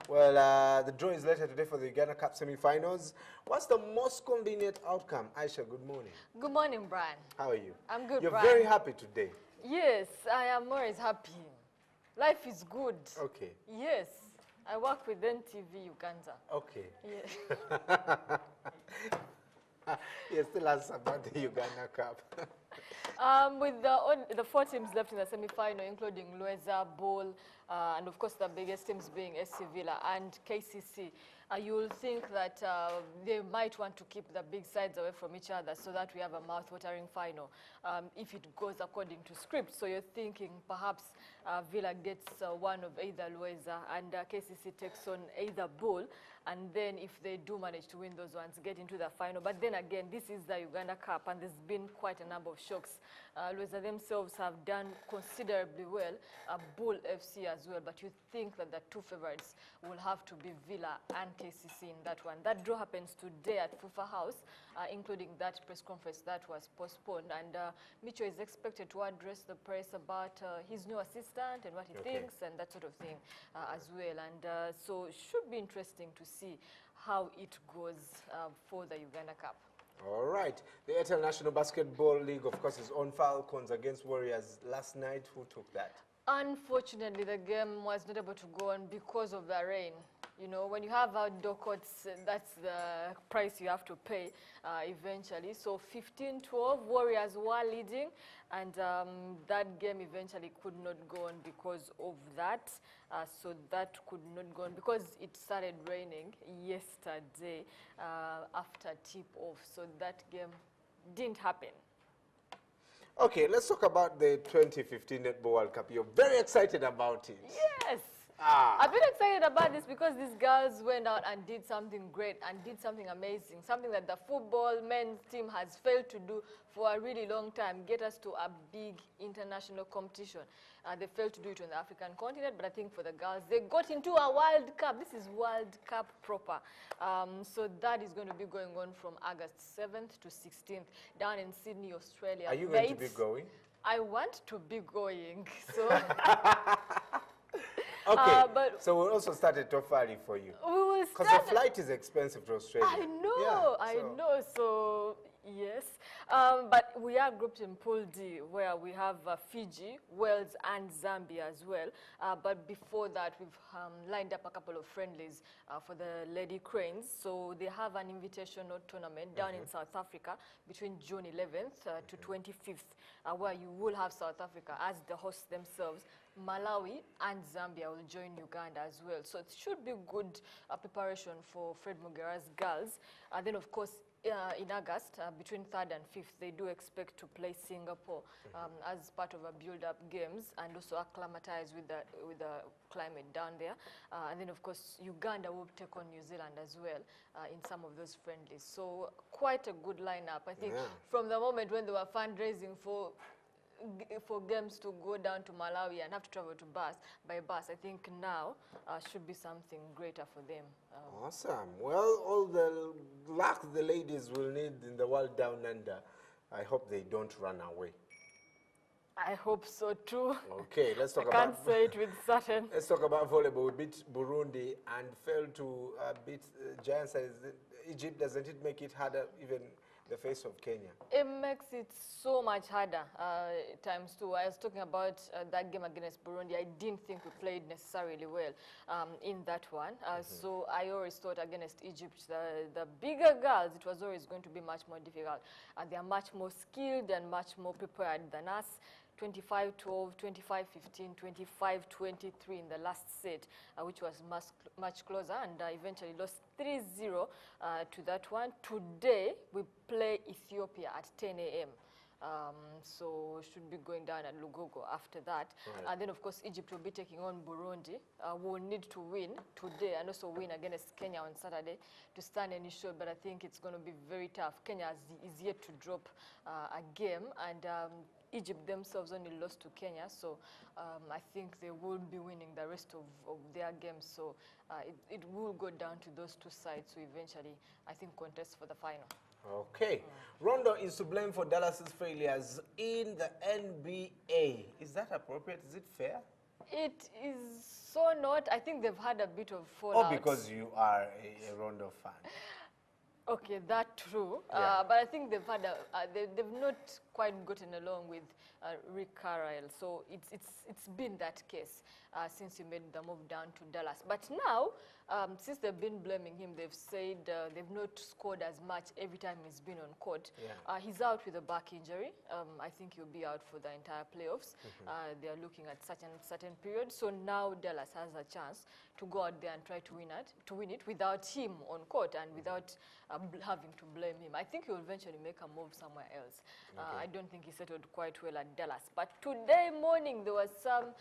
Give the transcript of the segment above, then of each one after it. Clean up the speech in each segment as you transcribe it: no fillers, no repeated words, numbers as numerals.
Well, the draw is later today for the Uganda Cup semi-finals. What's the most convenient outcome? Aisha, good morning. Good morning, Brian. How are you? I'm good, You're Brian. very happy today. Yes, I am always happy. Life is good. Okay. Yes, I work with NTV Uganda. Okay. Yeah. Yes, tell us about the Uganda Cup. With the 4 teams left in the semi-final, including Lueza, Ball, and of course the biggest teams being SC Villa and KCC, you will think that they might want to keep the big sides away from each other so that we have a mouth-watering final if it goes according to script. So you're thinking perhaps Villa gets one of either Lueza and KCC takes on either Bull, and then if they do manage to win those ones, get into the final. But then again, this is the Uganda Cup, and there's been quite a number of shocks. Lueza themselves have done considerably well, Bull FC as well, but you think that the 2 favorites will have to be Villa and KCC in that one. That draw happens today at Fufa House, including that press conference that was postponed, and Micho is expected to address the press about his new assistant and what he thinks and that sort of thing as well, and so it should be interesting to see how it goes for the Uganda Cup. All right. The Airtel National Basketball League, of course, is on Falcons against Warriors last night. Who took that? Unfortunately, the game was not able to go on because of the rain. You know, when you have outdoor courts, that's the price you have to pay eventually. So 15-12, Warriors were leading, and that game eventually could not go on because of that. So that could not go on because it started raining yesterday after tip-off. So that game didn't happen. Okay, let's talk about the 2015 Netball World Cup. You're very excited about it. Yes. I've been excited about this because these girls went out and did something great and did something amazing, something that the football men's team has failed to do for a really long time, get us to a big international competition. They failed to do it on the African continent, but I think for the girls, they got into a World Cup. This is World Cup proper. So that is going to be going on from August 7th to 16th down in Sydney, Australia. Are you going to be going? I want to be going, so... Okay, so we'll also start at Tofali for you. We will start... Because the flight is expensive to Australia. I know, I know. So, yes. But we are grouped in Pool D, where we have Fiji, Wales, and Zambia as well. But before that, we've lined up a couple of friendlies for the Lady Cranes. So they have an invitational tournament down in South Africa between June 11th to 25th, where you will have South Africa as the hosts themselves. Malawi and Zambia will join Uganda as well. So it should be good preparation for Fred Mugera's girls. And then, of course, in August, between 3rd and 5th, they do expect to play Singapore as part of a build-up games and also acclimatize with the climate down there. And then, of course, Uganda will take on New Zealand as well in some of those friendlies. So quite a good lineup. I think from the moment when they were fundraising for games to go down to Malawi and have to travel to by bus, I think now should be something greater for them. Awesome. Well, all the luck the ladies will need in the world down under. I hope they don't run away. I hope so too. Okay, let's talk about... I can't say it with certain. Let's talk about volleyball. We beat Burundi and failed to beat giant size Egypt. Doesn't it make it harder even the face of Kenya? It makes it so much harder times two. I was talking about that game against Burundi. I didn't think we played necessarily well in that one. So I always thought against Egypt, the bigger girls, it was always going to be much more difficult. They are much more skilled and much more prepared than us. 25-12, 25-15, 25-23 in the last set, which was much closer, and eventually lost 3-0 to that one. Today, we play Ethiopia at 10 a.m. So should be going down at Lugogo after that. And then, of course, Egypt will be taking on Burundi. We will need to win today and also win against Kenya on Saturday to stand any shot, but I think it's going to be very tough. Kenya is yet to drop a game, and Egypt themselves only lost to Kenya, so I think they will be winning the rest of their games. So it will go down to those two sides to eventually, I think, contest for the final. Okay. Rondo is to blame for Dallas's failures in the NBA. Is that appropriate? Is it fair? It is so not. I think they've had a bit of fallout. Or because you are a Rondo fan? Okay, that true. Yeah. But I think they've had they've not quite gotten along with Rick Carlisle. So it's been that case since he made the move down to Dallas. But now, since they've been blaming him, they've said they've not scored as much every time he's been on court. Yeah. He's out with a back injury. I think he'll be out for the entire playoffs. They are looking at such a certain period. So now Dallas has a chance to go out there and try to win it without him on court and without having to blame him. I think he will eventually make a move somewhere else. I don't think he settled quite well at Dallas. But today morning there was some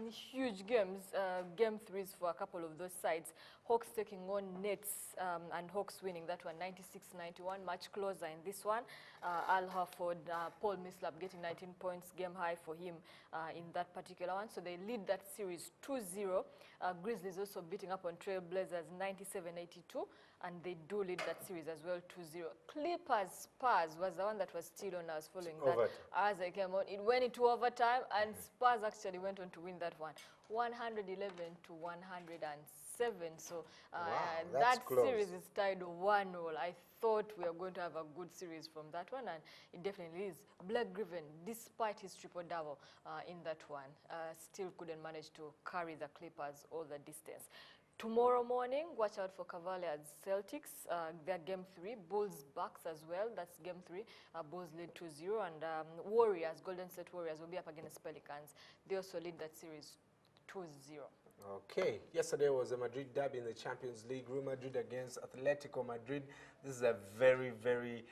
huge games, game threes for a couple of those sides. Hawks taking on Nets and Hawks winning that one 96-91, much closer in this one. Al Horford, Paul Millsap getting 19 points, game high for him in that particular one. So they lead that series 2-0. Grizzlies also beating up on Trailblazers 97-82, and they do lead that series as well 2-0. Clippers Spurs was the one that was still on. I was following that as I came on. It went into overtime, and Spurs actually went on to win that one 111-107. So that series is tied 1-0. I thought we were going to have a good series from that one, and it definitely is. Blake Griffin, despite his triple-double in that one, still couldn't manage to carry the Clippers all the distance. Tomorrow morning, watch out for Cavaliers Celtics. Their game 3. Bulls Bucks as well. That's game 3. Bulls lead 2-0. And Warriors, Golden State Warriors, will be up against Pelicans. They also lead that series 2-0. Okay. Yesterday was a Madrid derby in the Champions League. Real Madrid against Atletico Madrid. This is a very, very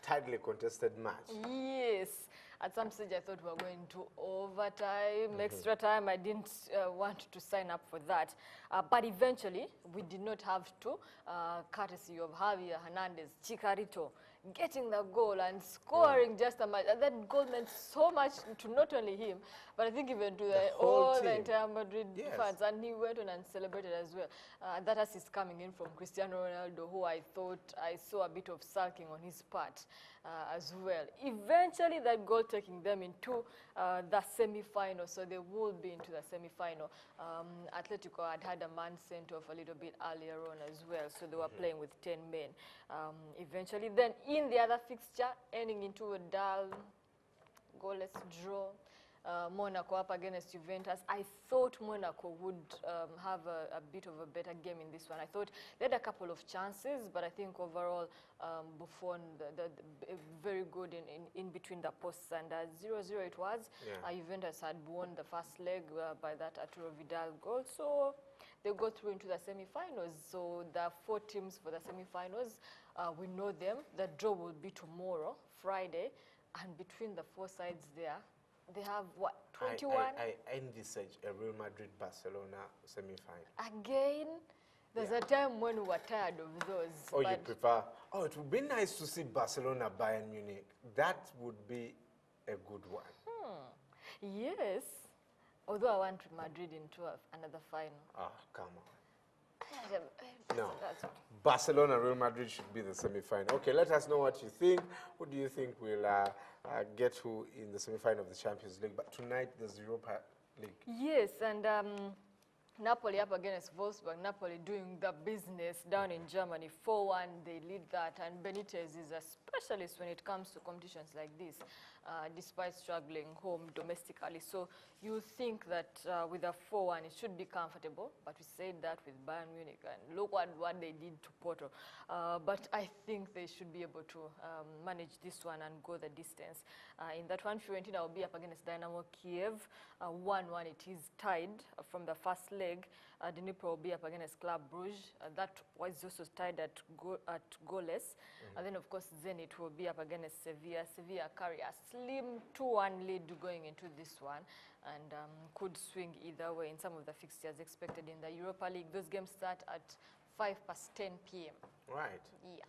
tightly contested match. Yes. At some stage, I thought we were going to overtime, extra time. I didn't want to sign up for that. But eventually, we did not have to, courtesy of Javier Hernandez, Chicharito, getting the goal and scoring just a match. That goal meant so much to not only him, but I think even to the entire Madrid fans. And he went on and celebrated as well. That assist coming in from Cristiano Ronaldo, who I thought I saw a bit of sulking on his part as well. Eventually, that goal taking them into the semi-final, so they will be into the semi-final. Atletico had a man sent off a little bit earlier on as well, so they were playing with 10 men. Eventually, then in the other fixture, ending into a dull, goalless draw. Monaco up against Juventus. I thought Monaco would have a bit of a better game in this one. I thought they had a couple of chances, but I think overall Buffon very good in between the posts, and 0-0 it was. Juventus had won the first leg by that Arturo Vidal goal, so they go through into the semi-finals. So there are 4 teams for the semi-finals. We know them. The draw will be tomorrow, Friday, and between the 4 sides there, they have, what, 21? I envisage a Real Madrid-Barcelona semi-final. Again, there's a time when we were tired of those. Oh, you prefer? Oh, it would be nice to see Barcelona-Bayern Munich. That would be a good one. Yes. Although I want Madrid into another final. Oh, come on. No. Barcelona, Real Madrid should be the semi-final. Okay, let us know what you think. Who do you think will get who in the semi-final of the Champions League? But tonight, there's Europa League. Yes, and Napoli up against Wolfsburg. Napoli doing the business down in Germany. 4-1, they lead that. And Benitez is a specialist when it comes to competitions like this, despite struggling home domestically. So you think that with a 4-1, it should be comfortable. But we said that with Bayern Munich. And look what they did to Porto. But I think they should be able to manage this one and go the distance. In that one, Fiorentina will be up against Dynamo Kiev. 1-1, it is tied from the first leg. Dnipro will be up against Club Brugge. That was also tied at goalless. And then, of course, Zenit will be up against Sevilla. Sevilla carry a slim 2-1 lead going into this one, and could swing either way in some of the fixtures expected in the Europa League. Those games start at 10:05 p.m. Right. Yeah.